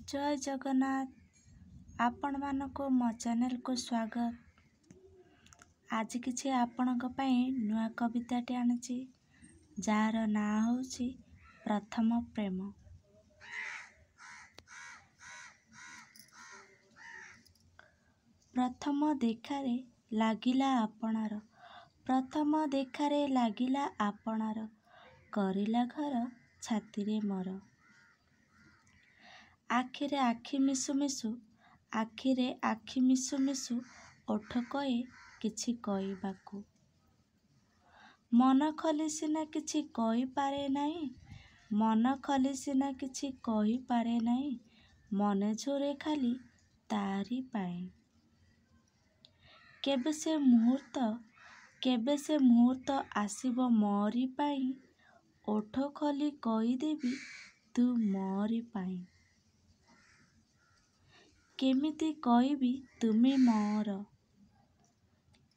जय जगन्नाथ आपण मानको मो चैनल को स्वागत। आज किछि आपणक पई नुआ कविताटी आनिछि जार ना होछि प्रथम प्रेम। प्रथम देखारे लागिला आपणार, प्रथम देखारे लागिला आपणार, करिला घर छातीरे मोर। आखिरे आखि मिसु मिसु, आखिरे आखि मिसु मिसु, ओठ कए किछि कइबाकू। मन खली सिना किछि कहि पारे नाही, मन खली सिना किछि कहि पारे नाही, मने झोरे खाली तारी पाए। केबे से मुहूर्त आसिबो मोरी पाई, ओठ खली कहिदेबी तू मोरी पाई। केमिति कहिबी तुमी मोर,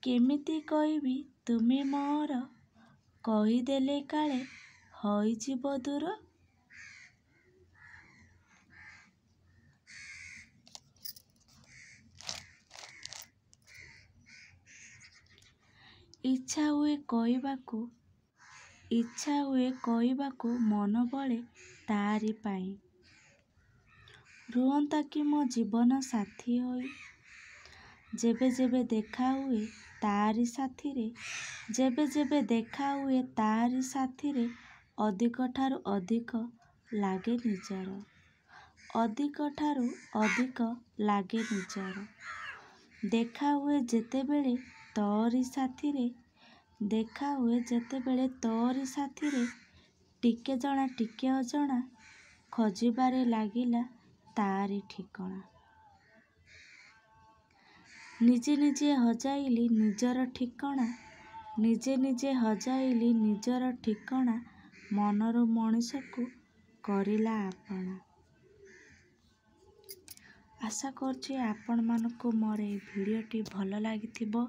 केमिति कहिबी तुमी मोर, कहिदेले काले होइजिबो दूर। इच्छा हुए कहिबाकू मन बळे तारी पाई। रुहंता कि मो जीवन साथी होई, जेबे जेबे देखा हुए तारी साथीरे, जेबे जेबे देखा हुए तारी साथीरे, अधिक ठारू अधिक लागे निजर, अधिक ठारू अधिक लागे निजर। देखा हुए जेतेबेले तोरी साथीरे, देखा हुए जेतेबेले तोरी साथीरे, टिके जणा टिके अजणा, खोजिबारे लागिला तारी ठिकଣା। निजे निजे हजाइली निजर ठिकଣା, निजे निजे हजाइली निजर ठिकଣା, मनरू मଣିଷକୁ କରିଲା ଆପଣା। आशा करछि आपण मानको मोर ए भिडियोटी भल लागिथिबो।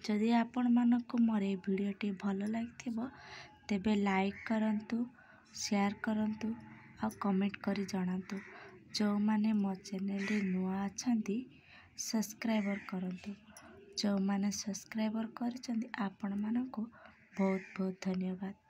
जदि आपण मानको मोर ए भिडियोटी भल लागिथिबो तेबे लाइक करंतु, शेयर करंतु आ कमेंट करी जणांतु। जो माने मो चैनल रे नुआ अछंती सब्सक्राइबर करंतु। जो माने सब्सक्राइबर करचंती आपण मानको बहुत बहुत धन्यवाद।